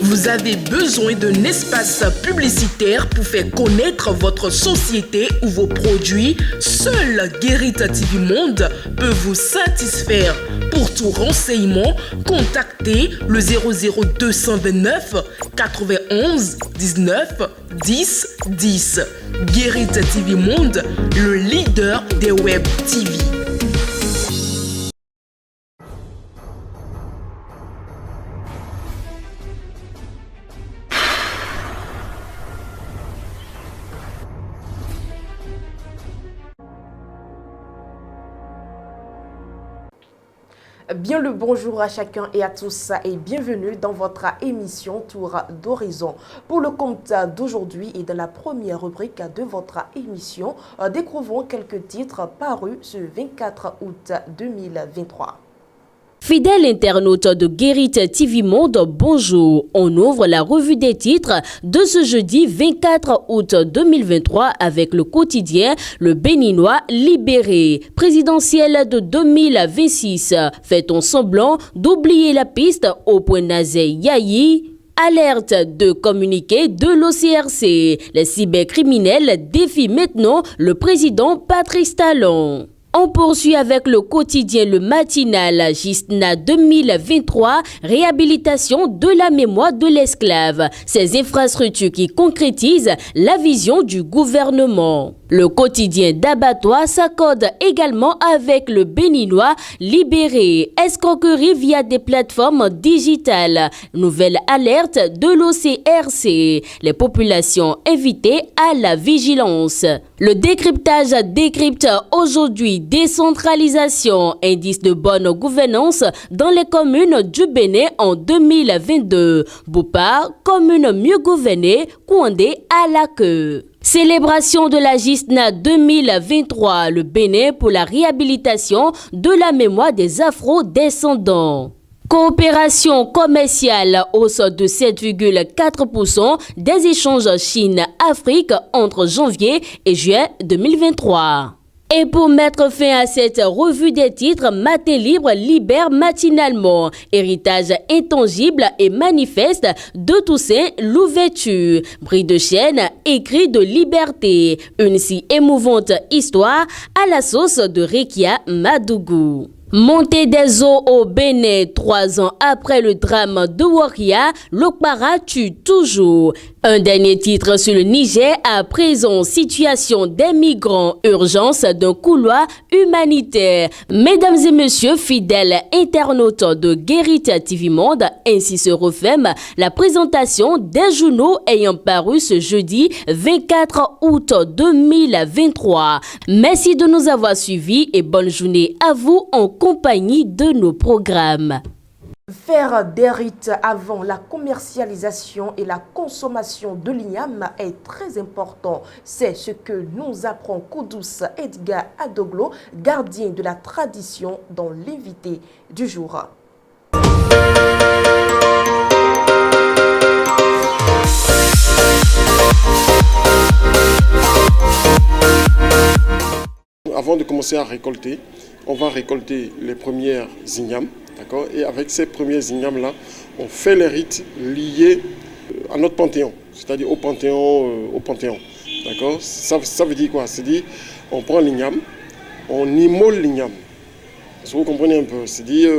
Vous avez besoin d'un espace publicitaire pour faire connaître votre société ou vos produits? Seul Guérit TV Monde peut vous satisfaire. Pour tout renseignement, contactez le 00229 91 19 10 10. Guérit TV Monde, le leader des web TV. Bien le bonjour à chacun et à tous et bienvenue dans votre émission Tour d'Horizon. Pour le compte d'aujourd'hui et de la première rubrique de votre émission, découvrons quelques titres parus ce 24 août 2023. Fidèles internautes de Guérit TV Monde, bonjour. On ouvre la revue des titres de ce jeudi 24 août 2023 avec le quotidien Le Béninois libéré. Présidentielle de 2026. Fait-on semblant d'oublier la piste au point Nazé Yahi? Alerte de communiqué de l'OCRC. Les cybercriminels défient maintenant le président Patrice Talon. On poursuit avec le quotidien Le Matinal, Gisna 2023, réhabilitation de la mémoire de l'esclave. Ces infrastructures qui concrétisent la vision du gouvernement. Le quotidien d'Abattoir s'accorde également avec le Béninois libéré. Escroquerie via des plateformes digitales. Nouvelle alerte de l'OCRC. Les populations invitées à la vigilance. Le décryptage décrypte aujourd'hui décentralisation, indice de bonne gouvernance dans les communes du Bénin en 2022. Boupar, commune mieux gouvernée, Kouandé à la queue. Célébration de la Gisna 2023, le Bénin pour la réhabilitation de la mémoire des afro-descendants. Coopération commerciale, hausse de 7,4% des échanges Chine-Afrique entre janvier et juin 2023. Et pour mettre fin à cette revue des titres, Matin Libre libère matinalement. Héritage intangible et manifeste de Toussaint Louverture. Bris de chaîne, écrit de liberté. Une si émouvante histoire à la sauce de Rekia Madougou. Montée des eaux au Bénin, 3 ans après le drame de Waria, l'Okpara tue toujours. Un dernier titre sur le Niger, à présent, situation des migrants, urgence d'un couloir humanitaire. Mesdames et messieurs, fidèles internautes de Guérit TV Monde, ainsi se referme la présentation des journaux ayant paru ce jeudi 24 août 2023. Merci de nous avoir suivis et bonne journée à vous en compagnie de nos programmes. Faire des rites avant la commercialisation et la consommation de l'igname est très important. C'est ce que nous apprend Koudous Edgar Adoglo, gardien de la tradition, dans l'invité du jour. Avant de commencer à récolter, on va récolter les premières ignames. D'accord. Et avec ces premiers ignames-là, on fait les rites liés à notre panthéon, c'est-à-dire au panthéon. D'accord. Ça veut dire quoi? C'est-à-dire, on prend l'igname, on immole l'igname. Si vous comprenez un peu, c'est-à-dire,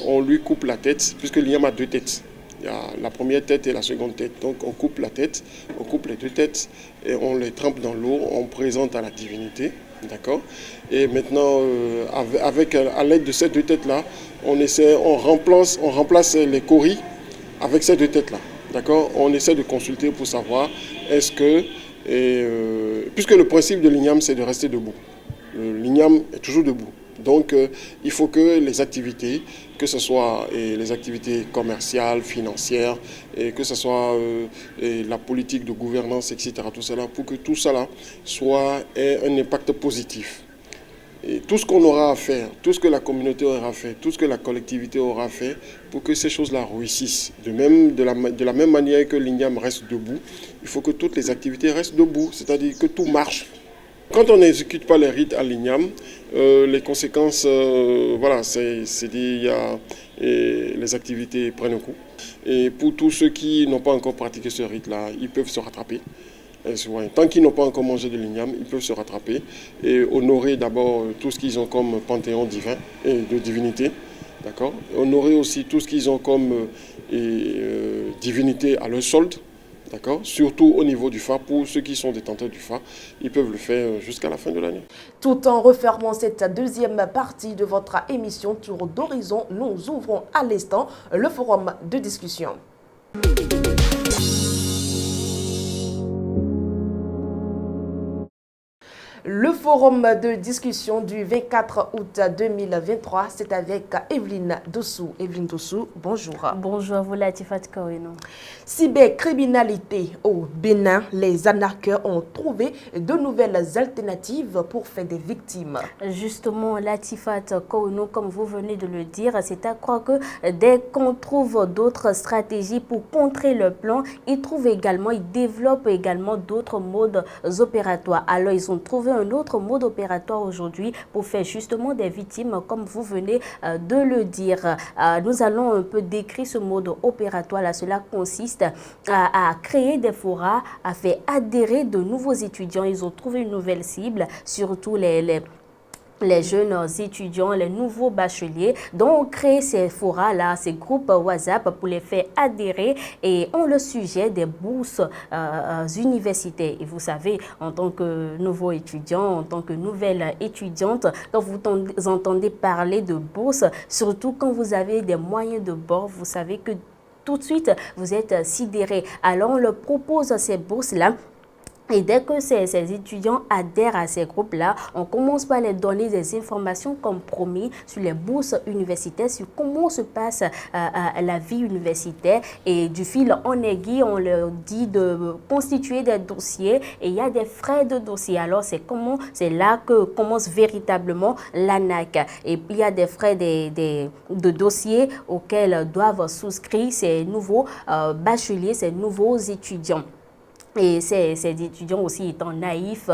on lui coupe la tête, puisque l'igname a 2 têtes. Il y a la première tête et la seconde tête. Donc on coupe la tête, on coupe les 2 têtes et on les trempe dans l'eau, on présente à la divinité. D'accord. Et maintenant, à l'aide de ces 2 têtes-là, on remplace les coris avec ces 2 têtes-là. D'accord. On essaie de consulter pour savoir est-ce que, puisque le principe de l'igname, c'est de rester debout. L'igname est toujours debout. Donc, il faut que les activités, que ce soit les activités commerciales, financières, et que ce soit la politique de gouvernance, etc., tout cela, pour que tout cela ait un impact positif. Et tout ce qu'on aura à faire, tout ce que la communauté aura fait, tout ce que la collectivité aura fait, pour que ces choses-là réussissent. De la même manière que l'igname reste debout, il faut que toutes les activités restent debout, c'est-à-dire que tout marche. Quand on n'exécute pas les rites à l'Igname, les conséquences, voilà, les activités prennent un coup. Et pour tous ceux qui n'ont pas encore pratiqué ce rite-là, ils peuvent se rattraper. Tant qu'ils n'ont pas encore mangé de l'igname, ils peuvent se rattraper et honorer d'abord tout ce qu'ils ont comme panthéon divin et de divinité. D'accord. Honorer aussi tout ce qu'ils ont comme divinité à leur solde. D'accord. Surtout au niveau du phare, pour ceux qui sont détenteurs du phare, ils peuvent le faire jusqu'à la fin de l'année. Tout en refermant cette deuxième partie de votre émission Tour d'Horizon, nous ouvrons à l'instant le forum de discussion. Le forum de discussion du 24 août 2023, c'est avec Evelyne Dossou. Evelyne Dossou, bonjour. Bonjour à vous, Latifat Kaweno. Cybercriminalité au Bénin, les arnaqueurs ont trouvé de nouvelles alternatives pour faire des victimes. Justement, Latifat Kaweno, comme vous venez de le dire, c'est à croire que dès qu'on trouve d'autres stratégies pour contrer le plan, ils développent également d'autres modes opératoires. Alors, ils ont trouvé un autre mode opératoire aujourd'hui pour faire justement des victimes, comme vous venez de le dire. Nous allons un peu décrire ce mode opératoire là. Cela consiste à créer des forats, à faire adhérer de nouveaux étudiants. Ils ont trouvé une nouvelle cible, surtout les jeunes étudiants, les nouveaux bacheliers. Donc, on crée ces forats-là, ces groupes WhatsApp pour les faire adhérer et on le sujet des bourses universitaires. Et vous savez, en tant que nouveau étudiant, en tant que nouvelle étudiante, quand vous entendez parler de bourses, surtout quand vous avez des moyens de bord, vous savez que tout de suite, vous êtes sidéré. Alors, on leur propose ces bourses-là. Et dès que ces étudiants adhèrent à ces groupes-là, on commence par les donner des informations comme promis sur les bourses universitaires, sur comment se passe la vie universitaire. Et du fil en aiguille, on leur dit de constituer des dossiers et il y a des frais de dossier. Alors, c'est là que commence véritablement l'ANAC. Et il y a des frais de dossiers auxquels doivent souscrire ces nouveaux bacheliers, ces nouveaux étudiants. Et ces étudiants aussi étant naïfs,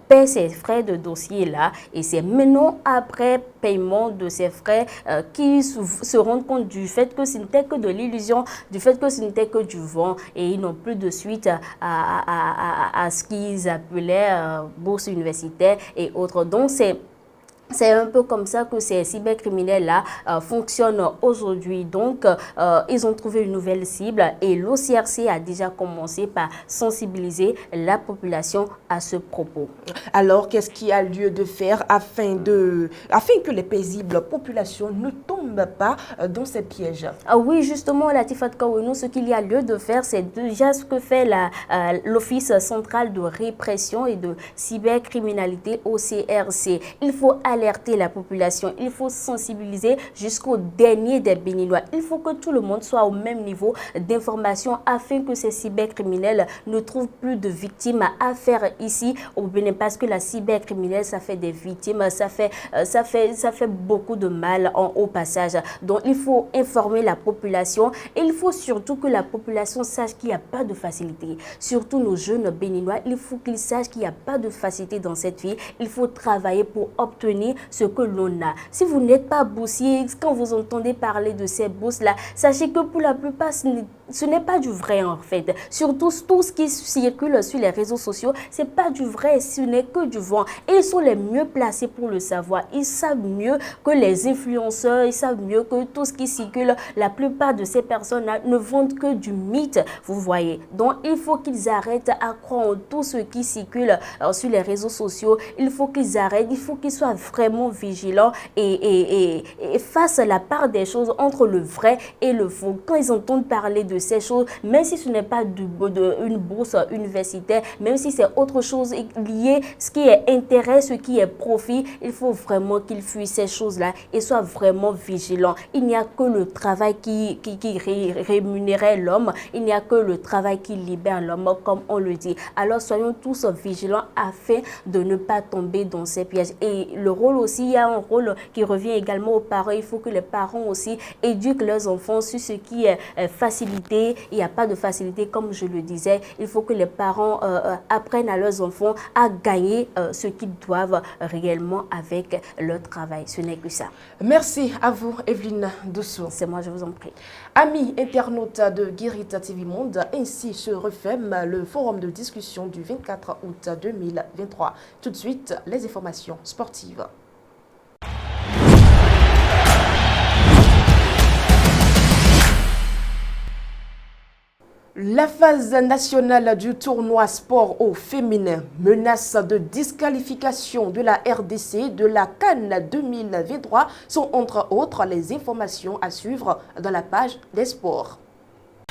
paient ces frais de dossier-là et c'est maintenant après paiement de ces frais qu'ils se rendent compte du fait que ce n'était que de l'illusion, du fait que ce n'était que du vent et ils n'ont plus de suite à ce qu'ils appelaient bourse universitaire et autres. Donc c'est un peu comme ça que ces cybercriminels-là fonctionnent aujourd'hui. Donc, ils ont trouvé une nouvelle cible et l'OCRC a déjà commencé par sensibiliser la population à ce propos. Alors, qu'est-ce qu'il y a lieu de faire afin que les paisibles populations ne tombent pas dans ces pièges? Oui, justement, Latifat Kaweno, ce qu'il y a lieu de faire, c'est déjà ce que fait l'Office central de répression et de cybercriminalité OCRC. Il faut alerter la population, il faut sensibiliser jusqu'au dernier des Béninois. Il faut que tout le monde soit au même niveau d'information afin que ces cybercriminels ne trouvent plus de victimes à faire ici au Bénin parce que la cybercriminelle, ça fait des victimes, ça fait beaucoup de mal au passage. Donc, il faut informer la population et il faut surtout que la population sache qu'il n'y a pas de facilité. Surtout nos jeunes Béninois, il faut qu'ils sachent qu'il n'y a pas de facilité dans cette vie. Il faut travailler pour obtenir ce que l'on a. Si vous n'êtes pas boursier, quand vous entendez parler de ces bourses-là, sachez que pour la plupart, ce n'est pas du vrai en fait. Surtout tout ce qui circule sur les réseaux sociaux, c'est pas du vrai, ce n'est que du vent. Et ils sont les mieux placés pour le savoir. Ils savent mieux que les influenceurs, ils savent mieux que tout ce qui circule. La plupart de ces personnes-là ne vendent que du mythe, vous voyez. Donc, il faut qu'ils arrêtent à croire en tout ce qui circule sur les réseaux sociaux. Il faut qu'ils arrêtent, il faut qu'ils soient vraiment vigilants et fassent la part des choses entre le vrai et le faux. Quand ils entendent parler de ces choses, même si ce n'est pas une bourse universitaire, même si c'est autre chose lié, ce qui est intérêt, ce qui est profit, il faut vraiment qu'ils fuient ces choses-là et soient vraiment vigilants. Il n'y a que le travail qui rémunérait l'homme, il n'y a que le travail qui libère l'homme, comme on le dit. Alors soyons tous vigilants afin de ne pas tomber dans ces pièges. Et le rôle rôle aussi, il y a un rôle qui revient également aux parents. Il faut que les parents aussi éduquent leurs enfants sur ce qui est facilité. Il n'y a pas de facilité, comme je le disais. Il faut que les parents apprennent à leurs enfants à gagner ce qu'ils doivent réellement avec leur travail. Ce n'est que ça. Merci à vous, Evelyne Doussou. C'est moi, je vous en prie. Amis internautes de Guérit TV Monde, ainsi se referme le forum de discussion du 24 août 2023. Tout de suite, les informations sportives. La phase nationale du tournoi sport au féminin menace de disqualification de la RDC de la CAN 2023 sont entre autres les informations à suivre dans la page des sports.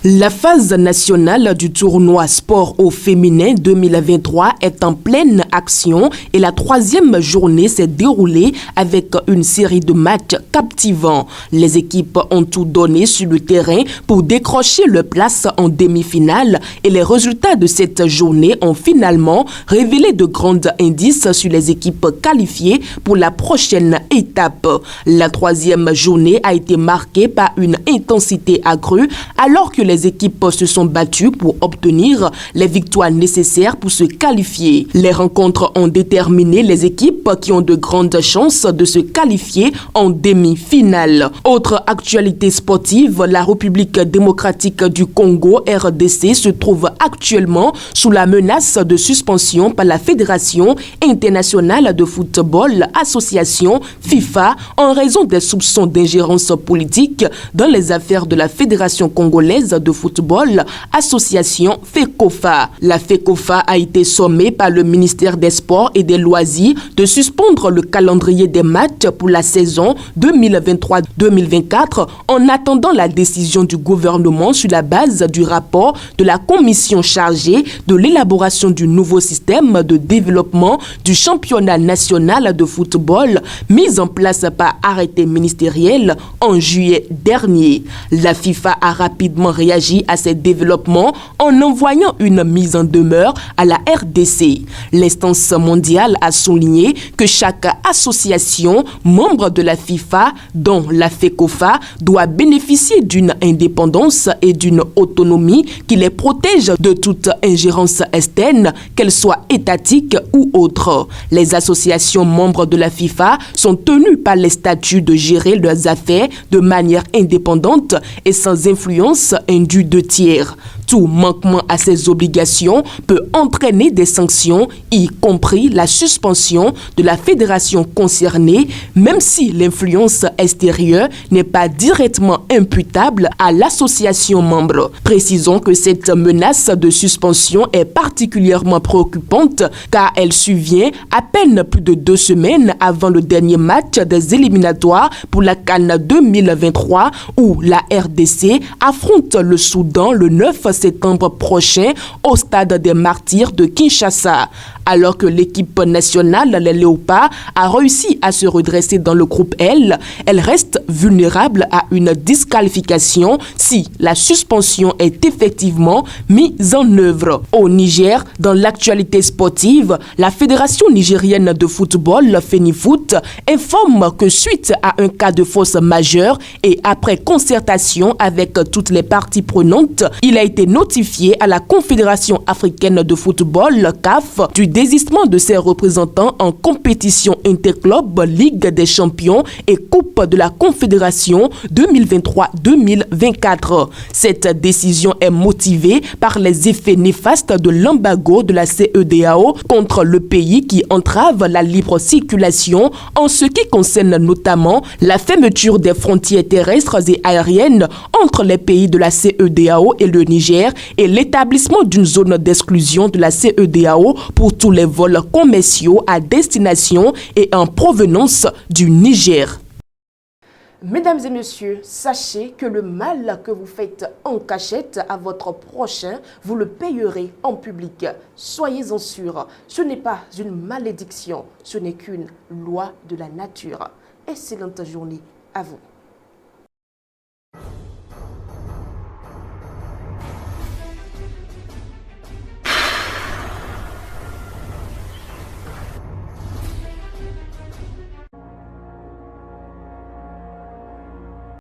La phase nationale du tournoi sport au féminin 2023 est en pleine action et la troisième journée s'est déroulée avec une série de matchs captivants. Les équipes ont tout donné sur le terrain pour décrocher leur place en demi-finale et les résultats de cette journée ont finalement révélé de grands indices sur les équipes qualifiées pour la prochaine étape. La troisième journée a été marquée par une intensité accrue alors que les équipes se sont battues pour obtenir les victoires nécessaires pour se qualifier. Les rencontres ont déterminé les équipes qui ont de grandes chances de se qualifier en demi-finale. Autre actualité sportive, la République démocratique du Congo, RDC, se trouve actuellement sous la menace de suspension par la Fédération internationale de football, association FIFA, en raison des soupçons d'ingérence politique dans les affaires de la Fédération congolaise de football, association FECOFA. La FECOFA a été sommée par le ministère des Sports et des Loisirs de suspendre le calendrier des matchs pour la saison 2023-2024 en attendant la décision du gouvernement sur la base du rapport de la commission chargée de l'élaboration du nouveau système de développement du championnat national de football mis en place par arrêté ministériel en juillet dernier. La FIFA a rapidement réagi à ces développements en envoyant une mise en demeure à la RDC. L'instance mondiale a souligné que chaque association membre de la FIFA, dont la FECOFA, doit bénéficier d'une indépendance et d'une autonomie qui les protège de toute ingérence externe, qu'elle soit étatique ou autre. Les associations membres de la FIFA sont tenues par les statuts de gérer leurs affaires de manière indépendante et sans influence indue de tiers. Tout manquement à ces obligations peut entraîner des sanctions, y compris la suspension de la fédération concernée, même si l'influence extérieure n'est pas directement imputable à l'association membre. Précisons que cette menace de suspension est particulièrement préoccupante car elle survient à peine plus de 2 semaines avant le dernier match des éliminatoires pour la CAN 2023 où la RDC affronte le Soudan le 9 septembre prochain au stade des Martyrs de Kinshasa. Alors que l'équipe nationale, les Léopards, a réussi à se redresser dans le groupe L, elle reste vulnérable à une disqualification si la suspension est effectivement mise en œuvre. Au Niger, dans l'actualité sportive, la Fédération nigérienne de football, FENIFOOT, informe que suite à un cas de force majeure et après concertation avec toutes les parties prenantes, il a été notifié à la Confédération africaine de football, CAF, du désistement de ses représentants en compétition interclub, Ligue des champions et Coupe de la Confédération 2023-2024. Cette décision est motivée par les effets néfastes de l'embargo de la CEDEAO contre le pays qui entrave la libre circulation en ce qui concerne notamment la fermeture des frontières terrestres et aériennes entre les pays de la CEDEAO et le Niger et l'établissement d'une zone d'exclusion de la CEDEAO pour tous les vols commerciaux à destination et en provenance du Niger. Mesdames et messieurs, sachez que le mal que vous faites en cachette à votre prochain, vous le payerez en public. Soyez-en sûrs, ce n'est pas une malédiction, ce n'est qu'une loi de la nature. Excellente journée à vous.